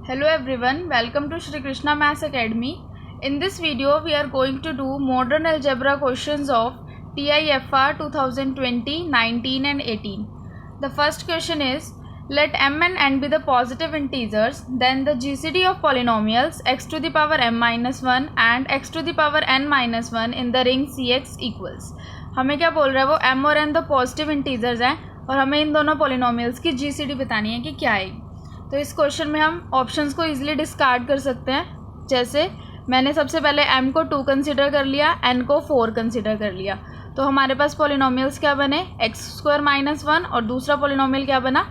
Hello everyone, welcome to Shri Krishna Maths Academy. In this video, we are going to do modern algebra questions of TIFR 2020, 19 and 18. The first question is, let m and n be the positive integers, then the GCD of polynomials x to the power m minus 1 and x to the power n minus 1 in the ring Cx equals. हमें क्या बोल रहा है वो m और n तो positive integers हैं और हमें इन दोनों पॉलिनोमियल्स की GCD बतानी है कि क्या आएगी. तो इस क्वेश्चन में हम ऑप्शंस को इजीली डिस्कार्ड कर सकते हैं. जैसे मैंने सबसे पहले m को 2 कंसिडर कर लिया, n को 4 कंसिडर कर लिया, तो हमारे पास पॉलिनोमियल्स क्या बने x स्क्वायर माइनस 1 और दूसरा पॉलिनोमियल क्या बना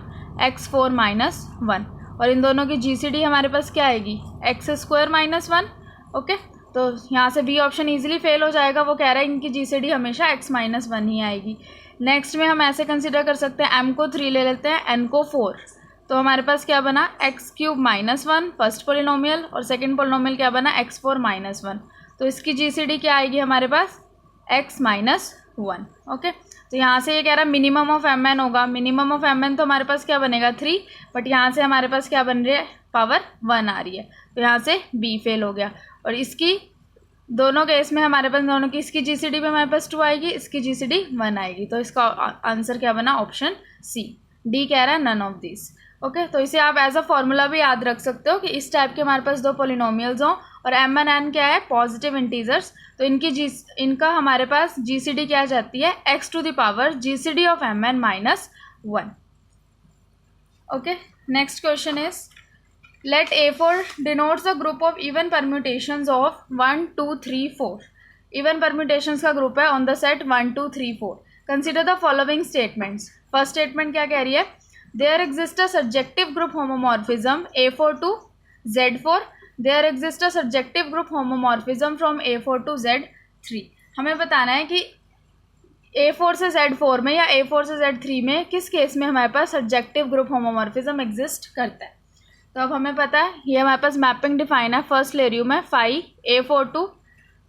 x4 माइनस 1 और इन दोनों की GCD हमारे पास क्या आएगी x स्क्वायर माइनस 1. ओके, तो यहाँ से बी ऑप्शन ईजिली फेल हो जाएगा. वो कह रहा है इनकी GCD हमेशा x माइनस 1 ही आएगी. नेक्स्ट में हम ऐसे कंसिडर कर सकते हैं m को 3 ले लेते हैं, n को 4, तो हमारे पास क्या बना x cube minus 1 first polynomial और सेकंड पोलिनोमियल क्या बना x4 माइनस 1. तो इसकी GCD क्या आएगी हमारे पास x माइनस 1. ओके, तो यहाँ से ये कह रहा है मिनिमम ऑफ एम एन होगा. मिनिमम ऑफ एम एन तो हमारे पास क्या बनेगा 3, बट यहाँ से हमारे पास क्या बन रही है पावर 1 आ रही है, तो यहाँ से बी फेल हो गया. और इसकी दोनों केस में हमारे पास दोनों की इसकी GCD भी हमारे पास 2 आएगी, इसकी GCD 1 आएगी. तो इसका आंसर क्या बना ऑप्शन सी. डी कह रहा है नन ऑफ दिस. ओके, तो इसे आप एज अ फॉर्मूला भी याद रख सकते हो कि इस टाइप के हमारे पास दो पॉलिनोमियल्स हों और एम एन एन क्या है पॉजिटिव इंटीजर्स, तो इनका हमारे पास GCD क्या जाती है x to the power GCD of m n minus 1. Okay, next question is let A4 denotes the group of even permutations of 1 2 3 4. Even permutations का ग्रुप है on the set 1 2 3 4. Consider the following statements. First statement क्या कह रही है, there exists a surjective group homomorphism A4 to Z4. there exists a surjective group homomorphism from A4 to Z3. हमें बताना है कि A4 से Z4 में या A4 से Z3 में किस केस में हमारे पास सर्जेक्टिव ग्रुप होमोमॉर्फिज्म एग्जिस्ट करता है. तो अब हमें पता है ये हमारे पास मैपिंग डिफाइन है. फर्स्ट ले रही हूँ मैं phi A4 to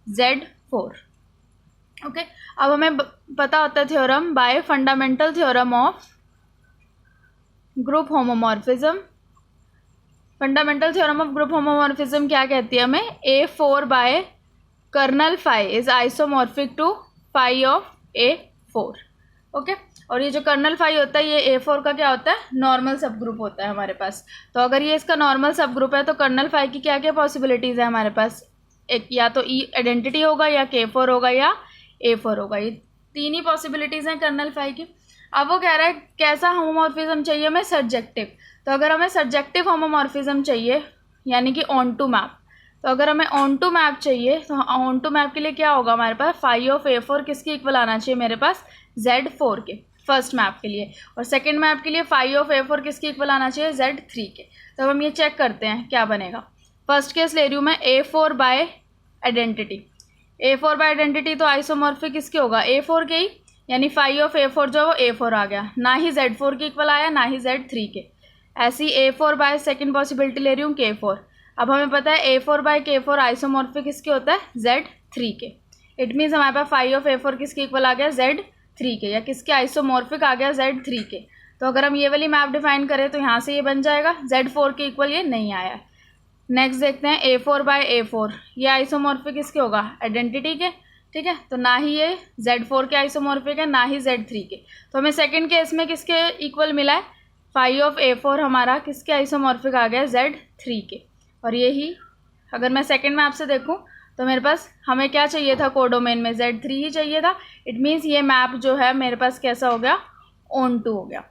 Z4. Okay, अब हमें पता होता है theorem by fundamental theorem of group homomorphism. Fundamental theorem of group homomorphism क्या कहती है हमें, A4 by kernel phi is isomorphic to phi of A4. Okay, और ये जो कर्नल फाई होता है ये A4 का क्या होता है नॉर्मल सब ग्रुप होता है हमारे पास. तो अगर ये इसका नॉर्मल सब ग्रुप है तो कर्नल फाई की क्या क्या पॉसिबिलिटीज़ है हमारे पास, एक या तो ई आइडेंटिटी होगा या K4 होगा या A4 होगा. ये तीन ही पॉसिबिलिटीज़ हैं कर्नल फाई की. अब वो कह रहा है कैसा होमोमॉर्फिज्म चाहिए हमें सर्जेक्टिव. तो अगर हमें सर्जेक्टिव होमोमॉर्फिज्म चाहिए यानी कि ऑन टू मैप, तो अगर हमें ऑन टू मैप चाहिए तो ऑन टू मैप के लिए क्या होगा हमारे पास फाई ऑफ A4 किसके इक्वल आना चाहिए मेरे पास Z4 के फर्स्ट मैप के लिए, और सेकंड मैप के लिए फाई ऑफ A4 किसके इक्वल आना चाहिए Z3 के. तो अब हम ये चेक करते हैं क्या बनेगा. फर्स्ट केस ले रही हूँ मैं A4 by identity. A4 by identity तो आइसोमॉर्फिक किसके होगा A4 के ही, यानी फाई ऑफ A4 जो वो A4 आ गया, ना ही Z4 के इक्वल आया ना ही Z3 के. ऐसी A4 बाय सेकंड पॉसिबिलिटी ले रही हूँ K4. अब हमें पता है A4 बाय K4 आइसोमॉर्फिक किसके होता है Z3 के. इट मीन्स हमारे पास फाई ऑफ A4 किसके इक्वल आ गया Z3 के, या किसके आइसोमॉर्फिक आ गया Z3 के. तो अगर हम ये वाली मैप डिफाइन करें तो यहाँ से ये बन जाएगा Z4 के इक्वल ये नहीं आया. नेक्स्ट देखते हैं A4 बाय A4, ये आइसोमॉर्फिक किसके होगा आइडेंटिटी के. ठीक है, तो ना ही ये Z4 के आइसोमॉर्फिक है ना ही Z3 के. तो हमें सेकंड केस में किसके इक्वल मिला है फाई ऑफ A4 हमारा किसके आइसोमॉर्फिक आ गया Z3 के. और यही अगर मैं सेकंड में आपसे देखूं तो मेरे पास हमें क्या चाहिए था कोडोमेन में Z3 ही चाहिए था. इट मीन्स ये मैप जो है मेरे पास कैसा हो गया ऑन टू हो गया.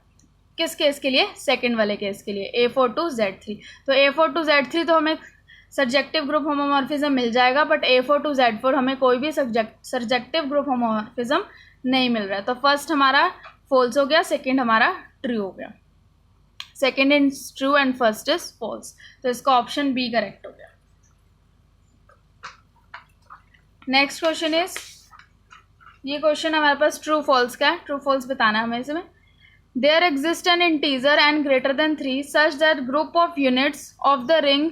किस केस के लिए सेकेंड वाले केस के लिए A4 टू Z3. तो A4 टू Z3 तो हमें सर्जेक्टिव ग्रुप होमोमॉर्फिज्म मिल जाएगा, बट A4 टू Z4 हमें कोई भी सर्जेक्टिव ग्रुप होमोमॉर्फिज्म नहीं मिल रहा है. तो फर्स्ट हमारा फॉल्स हो गया, सेकंड हमारा ट्रू हो गया. Second is true and first is false, तो इसका ऑप्शन बी करेक्ट हो गया. नेक्स्ट क्वेश्चन इज, ये क्वेश्चन हमारे पास ट्रू फॉल्स का है. ट्रू फॉल्स बताना है हमें इसमें. There exist an integer and greater than 3 such that group of units of the ring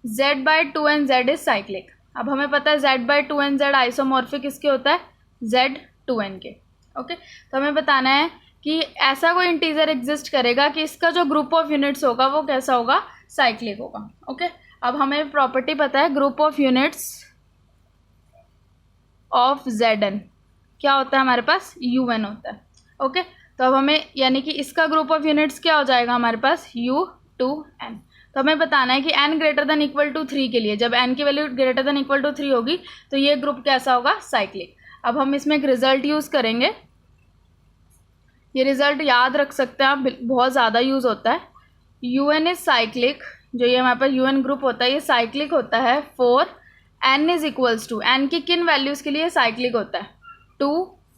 Z by 2 and Z is cyclic. अब हमें पता है Z by 2 and Z isomorphic किसके होता है Z2n के. ओके, तो हमें बताना है कि ऐसा कोई इंटीजर एग्जिस्ट करेगा कि इसका जो ग्रुप ऑफ यूनिट्स होगा वो कैसा होगा साइक्लिक होगा। ओके, अब हमें प्रॉपर्टी पता है group of units of Zn क्या होता है हमारे पास, UN होता है। ओके, तो अब हमें यानी कि इसका ग्रुप ऑफ यूनिट्स क्या हो जाएगा हमारे पास, U2N। तो हमें बताना है कि n greater than equal to 3 के लिए, जब n की value greater than equal to 3 होगी तो ये ग्रुप कैसा होगा, साइक्लिक। अब हम इसमें एक रिजल्ट यूज़ करेंगे, ये रिजल्ट याद रख सकते हैं आप, बहुत ज़्यादा यूज़ होता है। UN इज साइक्लिक, जो ये हमारे पास UN ग्रुप होता है ये साइक्लिक होता है for n is equals to, n की किन वैल्यूज़ के लिए साइक्लिक होता है, 2,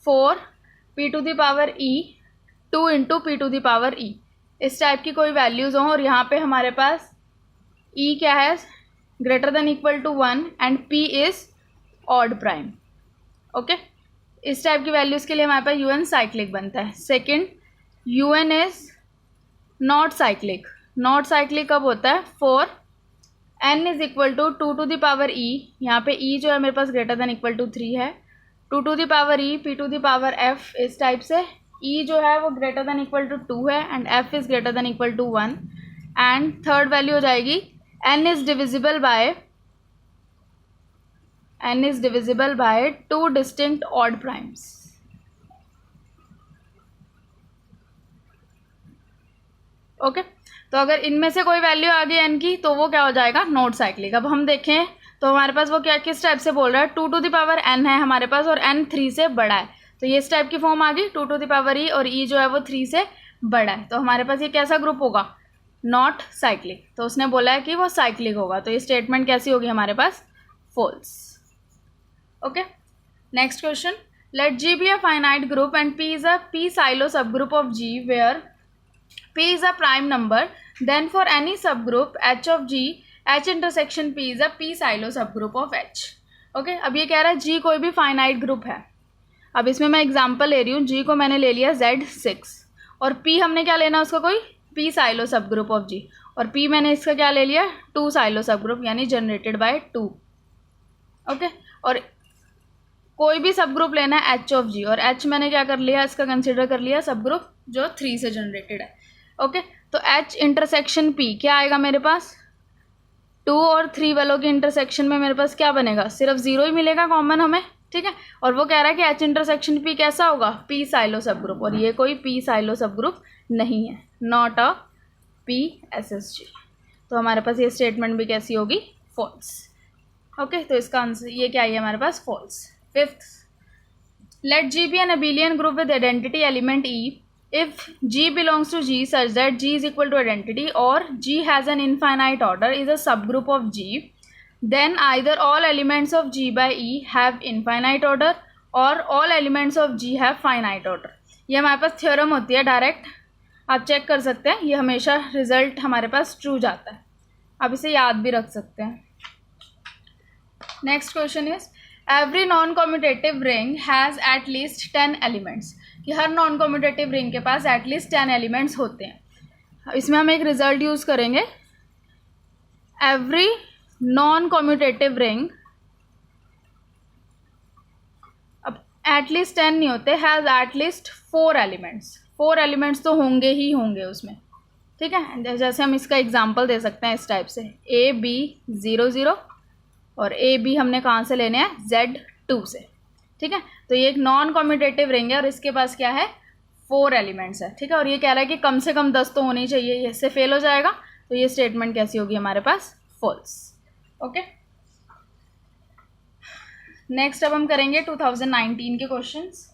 4, p to the power e, 2 into p to the power e, इस टाइप की कोई वैल्यूज़ हों और यहाँ पे हमारे पास e क्या है, greater than equal to 1 and p is odd prime. Okay, इस टाइप की वैल्यूज़ के लिए हमारे पास UN साइक्लिक बनता है। Second, UN is not cyclic. Not cyclic कब होता है, for n is equal to 2 to the power e, यहाँ पे e जो है मेरे पास ग्रेटर देन इक्वल टू 3 है, 2 to the power e, p to the power f, इस टाइप से e जो है वो ग्रेटर देन इक्वल टू 2 है and f is greater than equal to 1। And third value हो जाएगी n is divisible by 2 distinct odd primes. Okay, तो अगर इनमें से कोई वैल्यू आ गई n की तो वो क्या हो जाएगा, नॉट साइक्लिक। अब हम देखें तो हमारे पास वो क्या किस टाइप से बोल रहा है, 2 टू द पावर n है हमारे पास और n 3 से बड़ा है, तो ये इस टाइप की फॉर्म आ गई, 2 टू द पावर e और e जो है वो 3 से बड़ा है, तो हमारे पास ये कैसा ग्रुप होगा, नॉट साइक्लिक। तो उसने बोला है कि वो साइक्लिक होगा, तो ये स्टेटमेंट कैसी होगी हमारे पास, false. Okay, next question, let G be a finite group and P is a P Sylow subgroup of G where P is a prime number, then for any subgroup H of G, H intersection P is a P silo subgroup of H। Okay, अब ये कह रहा है G कोई भी finite group है। अब इसमें मैं एग्जांपल ले रही हूँ, G को मैंने ले लिया Z6 और P हमने क्या लेना उसका कोई P Sylow subgroup of G, और P मैंने इसका क्या ले लिया 2 साइलो सब ग्रुप यानी जनरेटेड बाय 2। ओके, और कोई भी सब ग्रुप लेना है H ऑफ G, और H मैंने क्या कर लिया, इसका कंसिडर कर लिया सब ग्रुप जो 3 से जनरेटेड है। ओके, तो H इंटरसेक्शन P क्या आएगा मेरे पास, 2 और 3 वालों के इंटरसेक्शन में मेरे पास क्या बनेगा, सिर्फ 0 ही मिलेगा कॉमन हमें, ठीक है। और वो कह रहा है कि H इंटरसेक्शन P कैसा होगा, P साइलो सब ग्रुप, और ये कोई P साइलो सब ग्रुप नहीं है, नॉट अ P SSG। तो हमारे पास ये स्टेटमेंट भी कैसी होगी, फॉल्स। ओके, तो इसका आंसर ये क्या है हमारे पास, false. Fifth, let G be an abelian group with identity element E if G belongs to G such that G is equal to identity or G has an infinite order is a subgroup of G, then either all elements of G by E have infinite order or all elements of G have finite order। ये हमारे पास theorem होती है, direct आप check कर सकते हैं, ये हमेशा रिजल्ट हमारे पास ट्रू जाता है, आप इसे याद भी रख सकते हैं। Next question is every non commutative ring has at least 10 elements, कि हर नॉन कम्यूटेटिव रिंग के पास एटलीस्ट 10 एलिमेंट्स होते हैं। इसमें हम एक रिजल्ट यूज़ करेंगे, एवरी नॉन कम्यूटेटिव रिंग, अब एटलीस्ट 10 नहीं होते, हैज़ एटलीस्ट 4 एलिमेंट्स। 4 एलिमेंट्स तो होंगे ही होंगे उसमें, ठीक है। जैसे हम इसका एग्जांपल दे सकते हैं इस टाइप से, AB 0 0 और AB हमने कहाँ से लेने हैं, Z2 से, ठीक है। तो ये एक नॉन कम्यूटेटिव रिंग है और इसके पास क्या है, 4 एलिमेंट्स है, ठीक है। और ये कह रहा है कि कम से कम 10 तो होनी चाहिए, इससे फेल हो जाएगा, तो ये स्टेटमेंट कैसी होगी हमारे पास, फॉल्स। ओके, नेक्स्ट अब हम करेंगे 2019 के questions.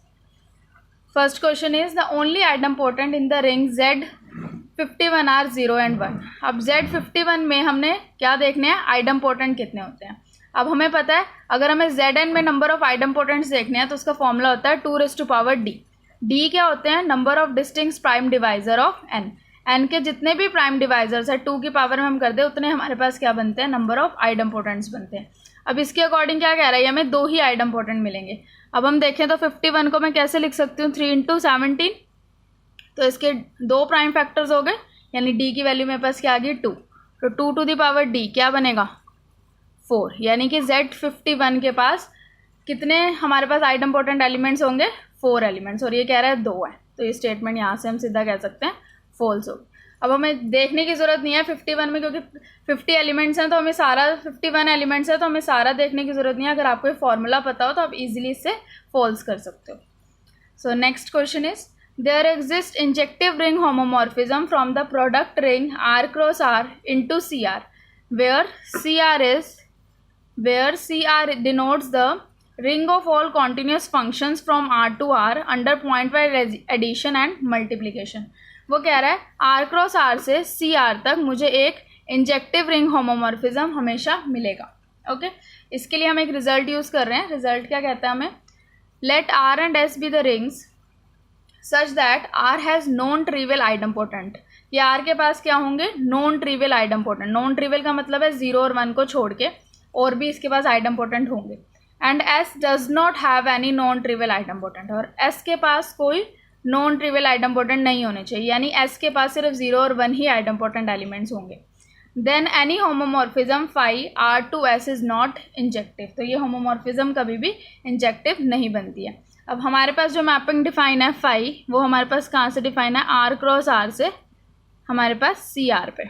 First question is the only idempotent in the ring Z51 are 0 and 1। अब Z51 में हमने क्या देखने हैं, आइडम्पोर्टेंट कितने होते हैं। अब हमें पता है अगर हमें Zn में नंबर ऑफ आइडम्पोर्टेंट्स देखने हैं तो उसका फॉर्मूला होता है 2⁻D। D क्या होते हैं, number of distinct prime divisor of n। n के जितने भी प्राइम डिवाइजर्स है 2 की पावर में हम कर दे उतने हमारे पास क्या बनते हैं, नंबर ऑफ आइडम्पोर्टेंट्स बनते हैं। अब इसके अकॉर्डिंग क्या कह रहा है, हमें 2 ही आइडम्पोर्टेंट मिलेंगे। अब हम देखें तो 51 को मैं कैसे लिख सकती हूँ, 3 × 17, तो इसके 2 प्राइम फैक्टर्स हो गए, यानी D की वैल्यू मेरे पास क्या आ गई 2, तो 2 टू द पावर D क्या बनेगा 4, यानी कि Z51 के पास कितने हमारे पास आइडम्पोर्टेंट एलिमेंट्स होंगे, 4 एलिमेंट्स, और ये कह रहा है 2 है, तो ये स्टेटमेंट यहाँ से हम सीधा कह सकते हैं फॉल्स होगी। अब हमें देखने की ज़रूरत नहीं है 51 में, क्योंकि 50 एलिमेंट्स हैं तो हमें सारा 51 एलिमेंट्स है तो हमें सारा देखने की ज़रूरत नहीं है। अगर आपको ये फॉर्मूला पता हो तो आप इजीली इससे फॉल्स कर सकते हो। So next question is there exist injective ring homomorphism from the product ring R cross R into CR where CR denotes the ring of all continuous functions from R to R under point-wise addition and multiplication। वो कह रहा है R cross R से CR तक मुझे एक injective ring homomorphism हमेशा मिलेगा। ओके, इसके लिए हम एक रिजल्ट यूज़ कर रहे हैं। रिजल्ट क्या कहता है हमें, late R and S be the rings such that R has non trivial idempotent. ये R के पास क्या होंगे, non trivial idempotent. Non trivial का मतलब है 0 और 1 को छोड़ के और भी इसके पास आइडम्पोटेंट होंगे। And S does not have any non trivial idempotent, और S के पास कोई नॉन ट्रिवियल आइडम्पोटेंट नहीं होने चाहिए, यानी S के पास सिर्फ 0 और 1 ही आइडम्पोटेंट एलिमेंट्स होंगे। Then any homomorphism phi R to S is not injective. तो ये होमोमॉर्फिज्म कभी भी इंजेक्टिव नहीं बनती है। अब हमारे पास जो मैपिंग डिफाइन है फाई, वो हमारे पास कहाँ से डिफाइन है, R क्रॉस R से हमारे पास CR पे।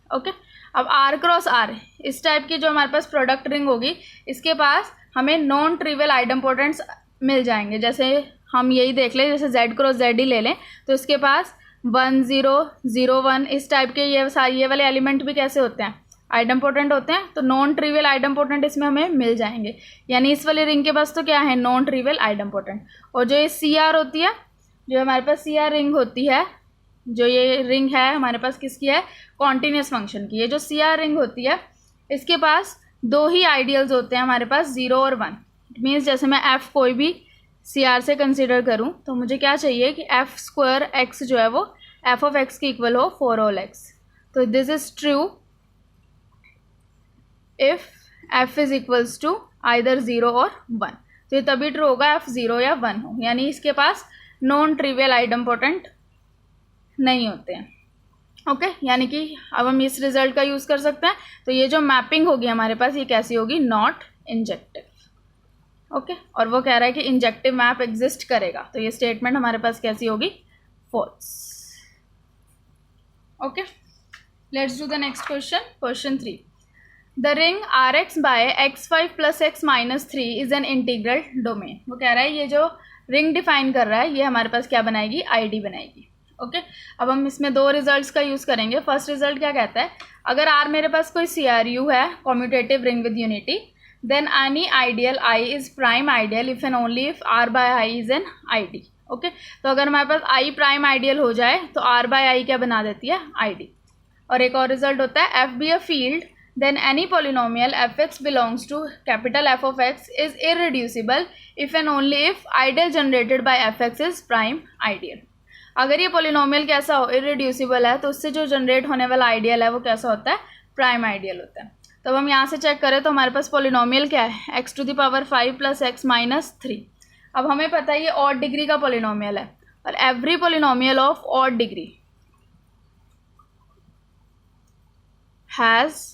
ओके, अब R क्रॉस R इस टाइप की जो हमारे पास प्रोडक्ट रिंग होगी, इसके पास हमें नॉन ट्रिवियल आइडम्पोटेंट्स मिल जाएंगे। जैसे हम यही देख लें, जैसे Z क्रॉस Z ही ले लें तो इसके पास 1 0 0 1 इस टाइप के ये वाले एलिमेंट भी कैसे होते हैं, आइडम्पोटेंट होते हैं। तो नॉन ट्रिवियल आइडम्पोटेंट इसमें हमें मिल जाएंगे, यानी इस वाले रिंग के पास तो क्या है, नॉन ट्रिवियल आइडम्पोटेंट। और जो ये CR होती है, जो हमारे पास CR रिंग होती है, जो ये रिंग है हमारे पास किसकी है, कॉन्टीन्यूस फंक्शन की। ये जो CR रिंग होती है इसके पास 2 ही आइडियल्स होते हैं हमारे पास, 0 और 1। इट मीन्स जैसे मैं F कोई भी CR से कंसिडर करूं तो मुझे क्या चाहिए कि F² x जो है वो f of x के इक्वल हो 4 all x। तो this is true if f is equals to either 0 और 1। तो ये तभी ट्रू होगा f 0 या 1 हो, यानी इसके पास नॉन ट्रिवियल आइडम्पोटेंट नहीं होते हैं। ओके, यानी कि अब हम इस रिजल्ट का यूज़ कर सकते हैं। तो ये जो मैपिंग होगी हमारे पास, ये कैसी होगी, नॉट इंजेक्टिव। ओके, और वो कह रहा है कि इंजेक्टिव मैप एग्जिस्ट करेगा, तो ये स्टेटमेंट हमारे पास कैसी होगी, false. Okay, let's do the next question. Question 3, the ring Rx by x5 + x - 3 is an integral domain. वो कह रहा है ये जो रिंग डिफाइन कर रहा है ये हमारे पास क्या बनाएगी, ID बनाएगी। ओके, अब हम इसमें 2 रिजल्ट्स का यूज़ करेंगे। फर्स्ट रिजल्ट क्या कहता है, अगर R मेरे पास कोई CRU है, commutative ring with unity, then any ideal I is prime ideal if and only if R by I is an ID। Okay, तो अगर हमारे पास I प्राइम आइडियल हो जाए तो R बाय I क्या बना देती है, ID। और एक और रिजल्ट होता है, F be a field then any polynomial fx belongs to capital F of x is irreducible if and only if ideal generated by fx is prime ideal। अगर ये पोलिनोमियल कैसा हो, इरिड्यूसिबल है, तो उससे जो जनरेट होने वाला आइडियल है वो कैसा होता है, प्राइम आइडियल होता है। तो अब हम यहाँ से चेक करें तो हमारे पास पोलिनोमियल क्या है, x⁵ + x - 3। अब हमें पता है ये ऑड डिग्री का पोलिनोमियल है, और every polynomial of odd degree has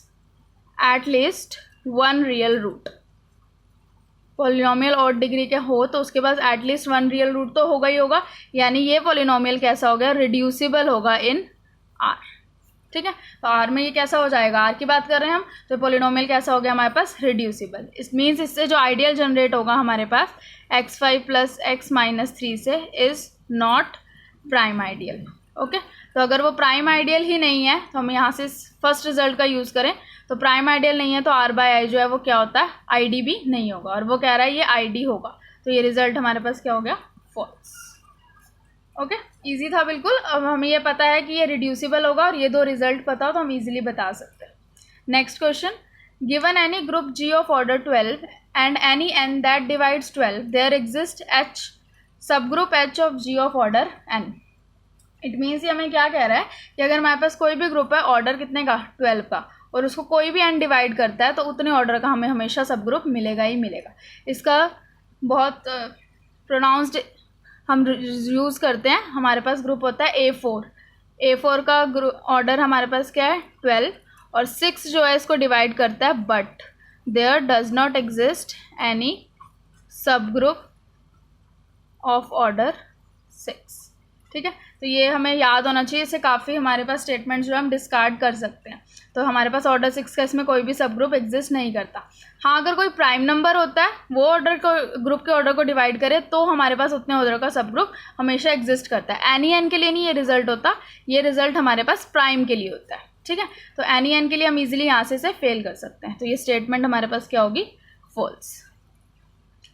at least 1 real root. Polynomial odd degree के हो तो उसके पास एटलीस्ट 1 रियल रूट तो होगा ही होगा, यानी ये पोलिनोमियल कैसा हो गया, रिड्यूसिबल होगा इन R। ठीक है, तो R में ये कैसा हो जाएगा, R की बात कर रहे हैं हम, तो पोलिनोमियल कैसा हो गया हमारे पास, रिड्यूसिबल। इस मीन्स इससे जो आइडियल जनरेट होगा हमारे पास x5 + x - 3 से is not prime ideal. Okay, तो अगर वो प्राइम आइडियल ही नहीं है तो हम यहाँ से फर्स्ट रिजल्ट का यूज़ करें, तो प्राइम आइडियल नहीं है तो R बाय I जो है वो क्या होता है, ID भी नहीं होगा, और वो कह रहा है ये ID होगा। तो ये रिजल्ट हमारे पास क्या हो गया, फॉल्स। ओके, इजी था बिल्कुल। अब हमें ये पता है कि ये रिड्यूसिबल होगा और ये 2 रिजल्ट पता हो तो हम इजीली बता सकते हैं। Next question, given any group G of order 12 and any n that divides 12 there exist H subgroup H of G of order n। It means ये हमें क्या कह रहा है कि अगर हमारे पास कोई भी ग्रुप है ऑर्डर कितने का, 12 का, और उसको कोई भी n डिवाइड करता है तो उतने ऑर्डर का हमें हमेशा सब ग्रुप मिलेगा ही मिलेगा। इसका बहुत प्रोनाउंस्ड हम यूज़ करते हैं। हमारे पास ग्रुप होता है A4 का ऑर्डर हमारे पास क्या है, 12, और 6 जो है इसको डिवाइड करता है, but there does not exist any subgroup of order 6। ठीक है, तो ये हमें याद होना चाहिए, इससे काफ़ी हमारे पास स्टेटमेंट जो है हम डिस्कार्ड कर सकते हैं। तो हमारे पास ऑर्डर 6 का इसमें कोई भी सब ग्रुप एग्जिस्ट नहीं करता। हाँ, अगर कोई प्राइम नंबर होता है वो ऑर्डर को ग्रुप के ऑर्डर को डिवाइड करे तो हमारे पास उतने ऑर्डर का सब ग्रुप हमेशा एग्जिस्ट करता है। एनी एन के लिए नहीं ये रिजल्ट होता, ये रिजल्ट हमारे पास प्राइम के लिए होता है। ठीक है, तो एनी एन के लिए हम इजीली यहाँ से फेल कर सकते हैं। तो ये स्टेटमेंट हमारे पास क्या होगी, false.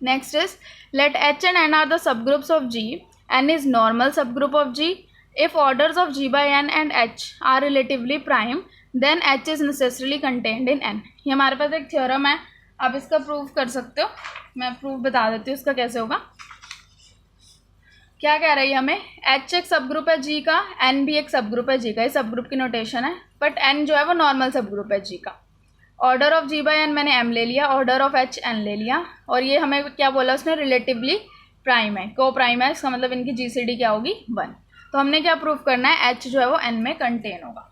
Next is let H and N are the subgroups of G, N is normal subgroup of G. If orders of G by N and H are relatively prime then H is necessarily contained in N. ये हमारे पास एक theorem है, आप इसका proof कर सकते हो। मैं प्रूफ बता देती हूँ इसका कैसे होगा। क्या कह रही है हमें, एच एक सब ग्रुप है जी का, एन भी एक सब ग्रुप है जी का। ये सब ग्रुप की नोटेशन है, बट एन जो है वो नॉर्मल सब ग्रुप है जी का। Order of G by N मैंने एम ले लिया, ऑर्डर ऑफ एच एन ले लिया, और ये हमें क्या बोला उसने, रिलेटिवली प्राइम है, को प्राइम है, इसका मतलब इनकी जीसीडी क्या होगी, 1। तो हमने क्या प्रूफ करना है, एच जो है वो एन में कंटेन होगा।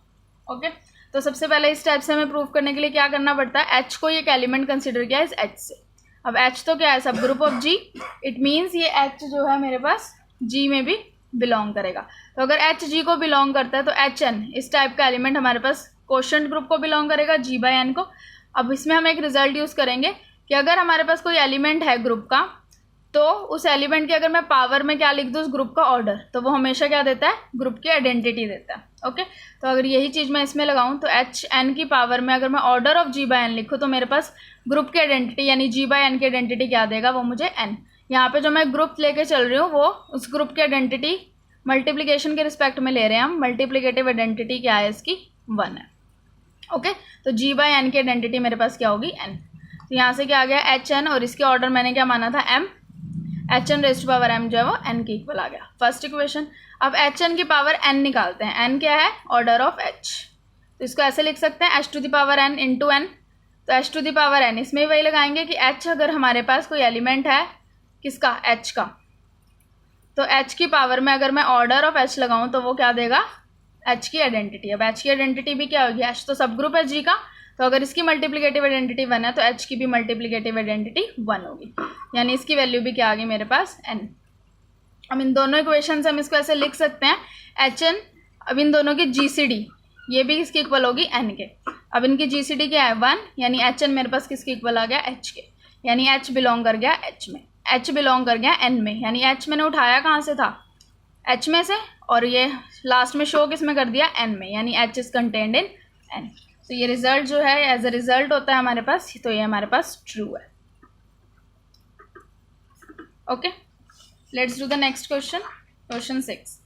ओके, तो सबसे पहले इस टाइप से हमें प्रूफ करने के लिए क्या करना पड़ता है, एच को एक एलिमेंट कंसिडर किया इस एच से। अब एच तो क्या है, subgroup of G, it means ये एच जो है मेरे पास जी में भी बिलोंग करेगा। तो अगर एच जी को बिलोंग करता है तो एच एन इस टाइप का एलिमेंट हमारे पास क्वोशंट ग्रुप को बिलोंग करेगा, जी बाई एन को। अब इसमें हम एक रिजल्ट यूज़ करेंगे कि अगर हमारे पास कोई एलिमेंट है ग्रुप का, तो उस एलिमेंट की अगर मैं पावर में क्या लिख दूँ, उस ग्रुप का ऑर्डर, तो वो हमेशा क्या देता है, ग्रुप की आइडेंटिटी देता है। ओके, तो अगर यही चीज़ मैं इसमें लगाऊँ तो एच एन की पावर में अगर मैं order of G by N लिखूँ तो मेरे पास ग्रुप की आइडेंटिटी यानी जी बाई एन की आइडेंटिटी क्या देगा, वो मुझे एन। यहाँ पे जो मैं ग्रुप लेके चल रही हूँ वो उस ग्रुप की आइडेंटिटी मल्टीप्लिकेशन के रिस्पेक्ट में ले रहे हैं हम, मल्टीप्लिकेटिव आइडेंटिटी क्या है इसकी, 1 है। ओके, तो जी बाई एन की आइडेंटिटी मेरे पास क्या होगी, एन। तो यहाँ से क्या आ गया, एच एन, और इसके ऑर्डर मैंने क्या माना था, M. H N raised power M जो है वो एन के इक्वल आ गया, फर्स्ट इक्वेशन। अब एच एन की पावर एन निकालते हैं, एन क्या है, ऑर्डर ऑफ एच, तो इसको ऐसे लिख सकते हैं H to the power N into N. तो H to the power N, इसमें वही लगाएंगे कि एच अगर हमारे पास कोई एलिमेंट है किसका, एच का, तो एच की पावर में अगर मैं ऑर्डर ऑफ एच लगाऊं तो वो क्या देगा, एच की आइडेंटिटी। अब एच की आइडेंटिटी भी क्या होगी, एच तो सब ग्रुप है जी का, तो अगर इसकी मल्टीप्लिकेटिव आइडेंटिटी 1 है तो एच की भी मल्टीप्लिकेटिव आइडेंटिटी 1 होगी, यानी इसकी वैल्यू भी क्या आ गई मेरे पास, एन। अब इन दोनों इक्वेशन से हम इसको ऐसे लिख सकते हैं, एच एन, अब इन दोनों की जीसीडी ये भी किसकी इक्वल होगी, एन के। अब इनकी जीसीडी क्या है, 1, यानी एच एन मेरे पास किसकी इक्वल आ गया, एच के, यानी एच बिलोंग कर गया एच में, एच बिलोंग कर गया एन में, यानी एच मैंने उठाया कहाँ से था, एच में से, और ये लास्ट में शो किस में कर दिया, एन में, यानी H is contained in N. तो ये रिजल्ट जो है एज अ रिजल्ट होता है हमारे पास, तो ये हमारे पास ट्रू है। Okay, let's do the next question, question 6।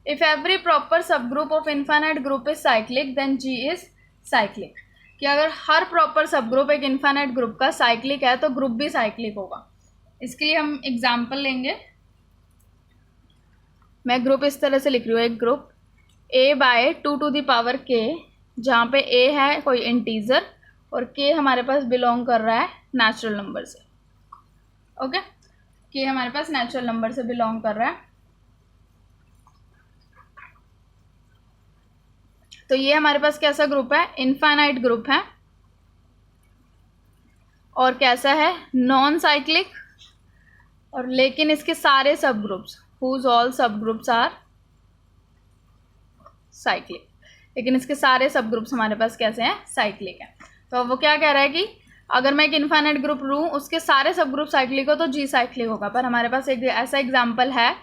If every proper subgroup of infinite group is cyclic then G is cyclic. कि अगर हर प्रॉपर सब ग्रुप एक इनफाइनाइट ग्रुप का साइक्लिक है तो ग्रुप भी साइक्लिक होगा। इसके लिए हम एग्जाम्पल लेंगे, मैं ग्रुप इस तरह से लिख रही हूँ, एक group a by 2 to the power k, जहाँ पे a है कोई इंटीजर और k हमारे पास बिलोंग कर रहा है नेचुरल नंबर से। ओके, k हमारे पास नेचुरल नंबर से बिलोंग कर रहा है। तो ये हमारे पास कैसा ग्रुप है, इनफाइनाइट ग्रुप है, और कैसा है, नॉन साइक्लिक, और लेकिन इसके सारे सब ग्रुप्स whose all सब ग्रुप्स आर साइक्लिक, लेकिन इसके सारे सब ग्रुप्स हमारे पास कैसे हैं, साइक्लिक हैं। तो वो क्या कह रहा है कि अगर मैं एक इनफाइनाइट ग्रुप लूँ उसके सारे सब ग्रुप साइक्लिक हो तो जी साइक्लिक होगा, पर हमारे पास एक ऐसा एग्जाम्पल है,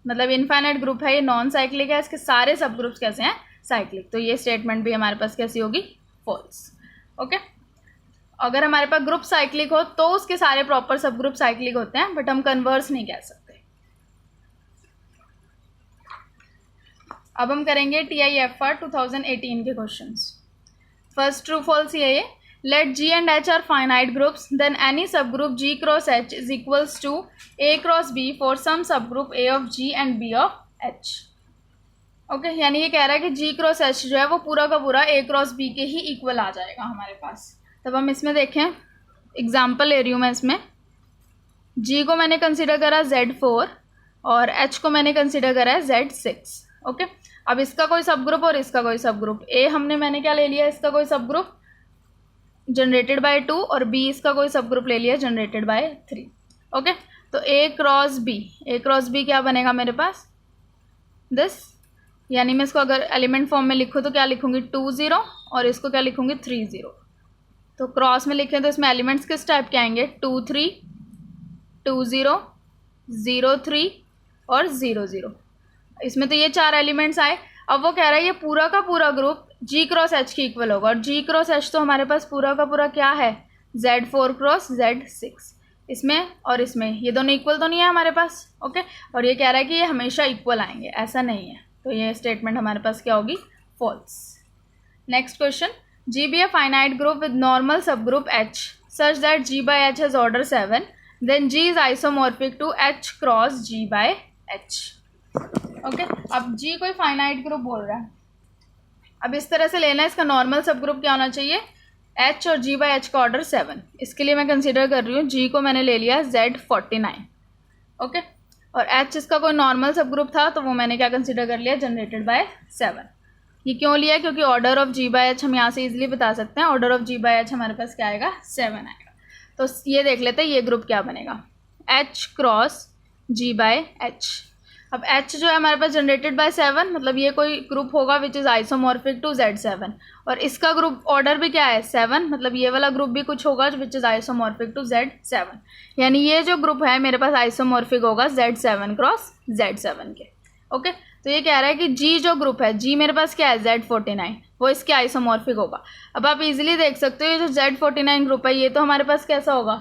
मतलब इनफाइनाइट ग्रुप है, ये नॉन साइक्लिक है, इसके सारे सब ग्रुप्स कैसे हैं, साइक्लिक। तो ये स्टेटमेंट भी हमारे पास कैसी होगी, फॉल्स। ओके, अगर हमारे पास ग्रुप साइक्लिक हो तो उसके सारे प्रॉपर सब ग्रुप साइक्लिक होते हैं, बट हम कन्वर्स नहीं कह सकते। अब हम करेंगे TIFR 2018 के क्वेश्चंस। फर्स्ट ट्रू फॉल्स ये है, let G and H are finite groups then any subgroup G cross H is equals to A cross B for some subgroup A of G and B of H। Okay, यानी ये कह रहा है कि G cross H जो है वो पूरा का पूरा A क्रॉस B के ही इक्वल आ जाएगा हमारे पास। तब हम इसमें देखें, एग्जाम्पल ले रही हूँ मैं इसमें, G को मैंने कंसिडर करा Z4 और H को मैंने कंसिडर करा है Z6। ओके, अब इसका कोई सब ग्रुप और इसका कोई सब ग्रुप, A मैंने क्या ले लिया, इसका कोई सब ग्रुप जनरेटेड बाय 2 और B इसका कोई सब ग्रुप ले लिया जनरेटेड बाय 3। ओके, तो A क्रॉस B क्या बनेगा मेरे पास, दिस यानी मैं इसको अगर एलिमेंट फॉर्म में लिखूँ तो क्या लिखूँगी 2 0 और इसको क्या लिखूँगी 3 0। तो क्रॉस में लिखें तो इसमें एलिमेंट्स किस टाइप के आएंगे 2 3 2 0 0 3 और 0 0। इसमें तो ये 4 एलिमेंट्स आए। अब वो कह रहा है ये पूरा का पूरा ग्रुप G क्रॉस H के इक्वल होगा, और G क्रॉस H तो हमारे पास पूरा का पूरा क्या है Z4 क्रॉस Z6। इसमें और इसमें ये दोनों इक्वल तो नहीं है हमारे पास, ओके। और ये कह रहा है कि ये हमेशा इक्वल आएंगे, ऐसा नहीं है, तो ये स्टेटमेंट हमारे पास क्या होगी false. Next question, G be a finite group with normal subgroup H such that G by H has order 7, then G is isomorphic to H cross G by H, okay. अब G कोई finite group बोल रहा है, अब इस तरह से लेना है, इसका नॉर्मल सब ग्रुप क्या होना चाहिए H और G बाई H का ऑर्डर 7। इसके लिए मैं कंसिडर कर रही हूँ G को मैंने ले लिया Z49, ओके, और H इसका कोई नॉर्मल सब ग्रुप था तो वो मैंने क्या कंसिडर कर लिया जनरेटेड बाय 7। ये क्यों लिया, क्योंकि order of G by H हम यहाँ से इजीली बता सकते हैं, order of G by H हमारे पास क्या आएगा 7 आएगा। तो ये देख लेते हैं ये ग्रुप क्या बनेगा H cross G by H। अब H जो है हमारे पास जनरेटेड बाय 7, मतलब ये कोई ग्रुप होगा which is isomorphic to Z7, और इसका ग्रुप ऑर्डर भी क्या है 7, मतलब ये वाला ग्रुप भी कुछ होगा which is isomorphic to Z7, यानी ये जो ग्रुप है मेरे पास आइसोमॉर्फिक होगा Z7 क्रॉस Z7 के, ओके। तो ये कह रहा है कि G जो ग्रुप है G मेरे पास क्या है Z49, वो इसके आइसोमॉर्फिक होगा। अब आप इजीली देख सकते हो ये जो Z49 ग्रुप है ये तो हमारे पास कैसा होगा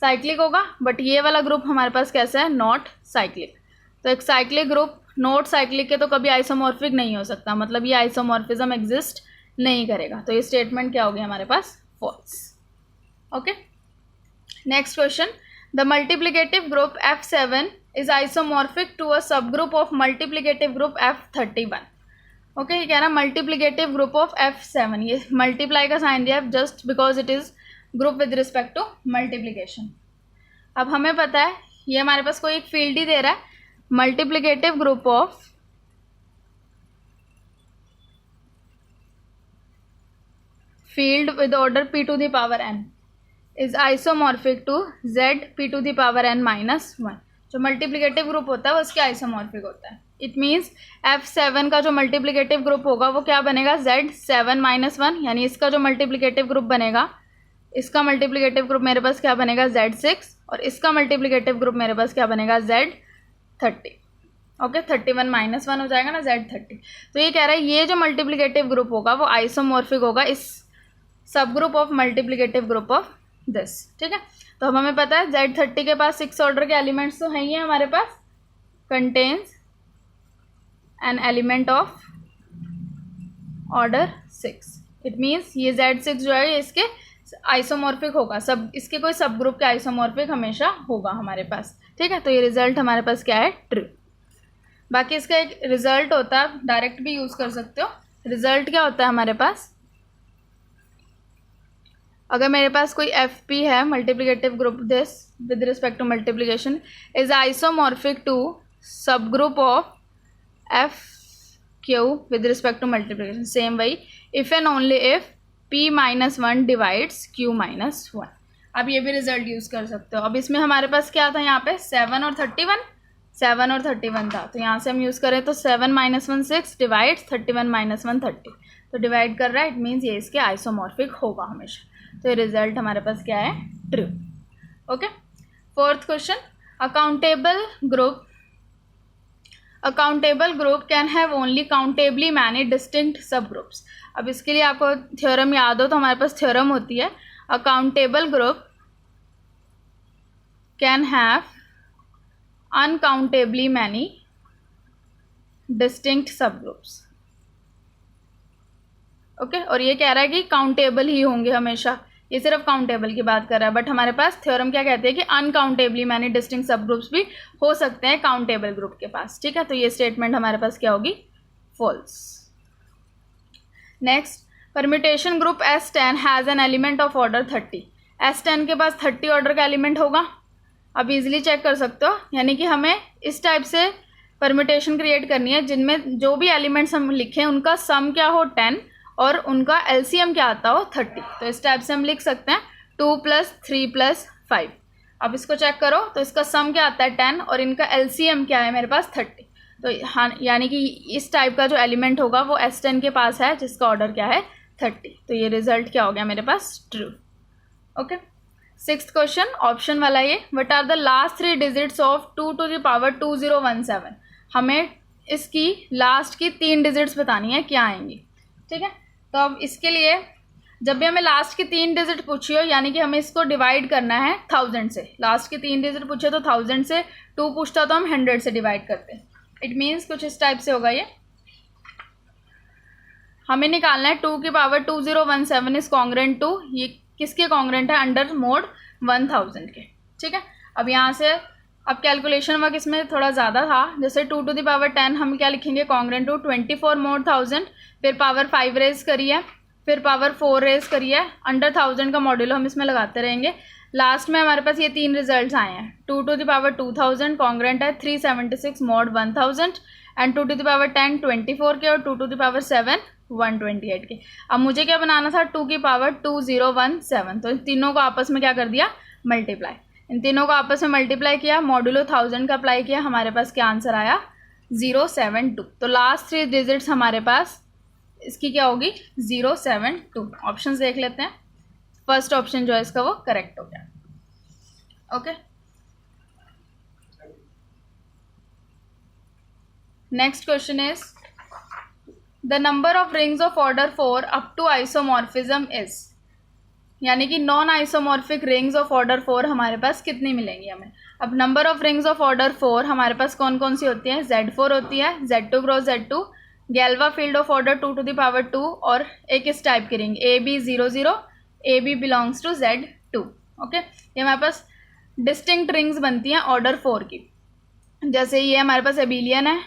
साइक्लिक होगा, बट ये वाला ग्रुप हमारे पास कैसा है नॉट साइक्लिक। तो एक साइक्लिक ग्रुप नॉट साइक्लिक के तो कभी आइसोमॉर्फिक नहीं हो सकता, मतलब ये आइसोमॉर्फिज्म एग्जिस्ट नहीं करेगा, तो ये स्टेटमेंट क्या होगी हमारे पास false, okay. Next question, the multiplicative group F7 is isomorphic to a subgroup of multiplicative group F31, okay. ये कह रहा है मल्टीप्लिकेटिव ग्रुप ऑफ F7, ये मल्टीप्लाई का साइन दिया है just because it is group with respect to multiplication. अब हमें पता है ये हमारे पास कोई एक फील्ड ही दे रहा है, multiplicative group of field with order p to the power n is isomorphic to z p to the power n minus 1। जो मल्टीप्लिकेटिव ग्रुप होता है वो उसके आइसोमॉर्फिक होता है। इट मीन्स F7 का जो मल्टीप्लिकेटिव ग्रुप होगा वो क्या बनेगा Z7 माइनस 1, यानी इसका जो मल्टीप्लिकेटिव ग्रुप बनेगा, इसका मल्टीप्लिकेटिव ग्रुप मेरे पास क्या बनेगा Z6, और इसका मल्टीप्लिकेटिव ग्रुप मेरे पास क्या बनेगा Z30, ओके। 31 माइनस 1 हो जाएगा ना Z30। तो ये कह रहा है ये जो मल्टीप्लिकेटिव ग्रुप होगा वो आइसोमॉर्फिक होगा इस सब group of multiplicative group of this, ठीक है। तो अब हमें पता है Z30 के पास 6 ऑर्डर के एलिमेंट्स तो हैं ही हैं हमारे पास, contains an element of order 6। It means ये Z6 जो है इसके आइसोमॉर्फिक होगा, सब इसके कोई सब ग्रुप के आइसोमॉर्फिक हमेशा होगा हमारे पास, ठीक है। तो ये रिजल्ट हमारे पास क्या है ट्रू। बाकी इसका एक रिजल्ट होता है, डायरेक्ट भी यूज़ कर सकते हो। रिजल्ट क्या होता है हमारे पास, अगर मेरे पास कोई FP है multiplicative group this with respect to multiplication is isomorphic to subgroup of FQ with respect to multiplication, same वही if and only if P minus 1 divides Q minus 1। अब ये भी रिजल्ट यूज़ कर सकते हो। अब इसमें हमारे पास क्या था यहाँ पे 7 और 31 था, तो यहाँ से हम यूज़ करें तो 7 माइनस 1 6 डिवाइड्स 31 माइनस 1 30, तो डिवाइड कर रहा है, इट मीन्स ये इसके आइसोमॉर्फिक होगा हमेशा। तो ये रिजल्ट हमारे पास क्या है true, okay. Fourth question, accountable group can have only countably many distinct सब ग्रुप्स। अब इसके लिए आपको थ्योरम याद हो तो हमारे पास थ्योरम होती है, a countable group can have uncountably many distinct subgroups, okay. और ये कह रहा है कि काउंटेबल ही होंगे हमेशा, ये सिर्फ काउंटेबल की बात कर रहा है, बट हमारे पास थ्योरम क्या कहते हैं कि अनकाउंटेबली मैनी डिस्टिंक्ट सब ग्रुप्स भी हो सकते हैं काउंटेबल ग्रुप के पास, ठीक है। तो ये स्टेटमेंट हमारे पास क्या होगी false. Next, permutation group S10 has an element of order 30। S10 के पास 30 ऑर्डर का एलिमेंट होगा। अब इजीली चेक कर सकते हो, यानी कि हमें इस टाइप से परम्यूटेशन क्रिएट करनी है जिनमें जो भी एलिमेंट्स हम लिखें उनका सम क्या हो 10 और उनका LCM क्या आता हो 30। तो इस टाइप से हम लिख सकते हैं 2 + 3 + 5। अब इसको चेक करो तो इसका सम क्या आता है 10 और इनका LCM क्या है मेरे पास 30। तो हाँ, यानी कि इस टाइप का जो एलिमेंट होगा वो S10 के पास है, जिसका ऑर्डर क्या है 30। तो ये रिजल्ट क्या हो गया मेरे पास, true. Okay, 6th question option वाला ये, what are the last 3 digits of 2 to the power 2017। हमें इसकी लास्ट की 3 डिजिट्स बतानी है, क्या आएंगी। ठीक है, तो अब इसके लिए जब भी हमें लास्ट की 3 डिजिट पूछी हो, यानी कि हमें इसको डिवाइड करना है 1000 से। लास्ट की 3 डिजिट पूछे तो 1000 से, 2 पूछता तो हम 100 से डिवाइड करते। इट मीन्स कुछ इस टाइप से होगा ये। हमें निकालना है 2 की पावर 2017 इज कॉन्ग्रेंट टू, ये किसके कॉन्ग्रेंट है, अंडर मोड 1000 के। ठीक है, अब यहाँ से अब कैलकुलेशन वर्क इसमें थोड़ा ज़्यादा था। जैसे 2 to the power 10 हम क्या लिखेंगे, कॉन्ग्रेंट टू 24 mod 1000, फिर पावर 5 रेज करिए, फिर पावर 4 रेज करिए, अंडर 1000 का मॉड्यूलो हम इसमें लगाते रहेंगे। लास्ट में हमारे पास ये 3 रिजल्ट्स आए हैं। 2 to the power 2000 कॉन्ग्रेंट है 376 mod 1000, and 2 to the power 10 24 के, और 2 to the power 7 128 के। अब मुझे क्या बनाना था, 2 की पावर 2017, तो इन तीनों को आपस में क्या कर दिया, मल्टीप्लाई। इन तीनों को आपस में मल्टीप्लाई किया, मॉड्यूलो 1000 का अप्लाई किया, हमारे पास क्या आंसर आया 072। तो लास्ट 3 डिजिट्स हमारे पास इसकी क्या होगी 072। ऑप्शन देख लेते हैं, फर्स्ट ऑप्शन जो है इसका वो करेक्ट हो गया। Okay, next question is the number of rings of order 4 up to isomorphism is, यानी कि non isomorphic rings of order 4 हमारे पास कितनी मिलेंगी हमें। अब number of rings of order 4 हमारे पास कौन कौन सी होती है, Z4 होती है, Z2 cross Z2, Galois field of order 2 to the power 2, और एक इस टाइप की ring AB00, AB belongs to Z2। Okay, ये हमारे पास डिस्टिंक्ट रिंग्स बनती हैं ऑर्डर 4 की। जैसे ये हमारे पास एबिलियन है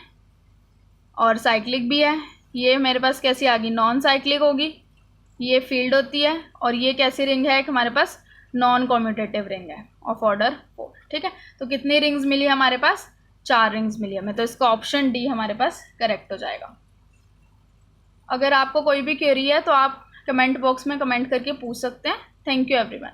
और साइक्लिक भी है। ये मेरे पास कैसी आ गई, नॉन साइक्लिक होगी। ये फील्ड होती है, और ये कैसी रिंग है, एक हमारे पास नॉन कॉम्यूटेटिव रिंग है ऑफ ऑर्डर 4। ठीक है, तो कितनी रिंग्स मिली हमारे पास, 4 रिंग्स मिली हमें। तो इसका ऑप्शन डी हमारे पास करेक्ट हो जाएगा। अगर आपको कोई भी क्वेरी है तो आप कमेंट बॉक्स में कमेंट करके पूछ सकते हैं। Thank you everyone.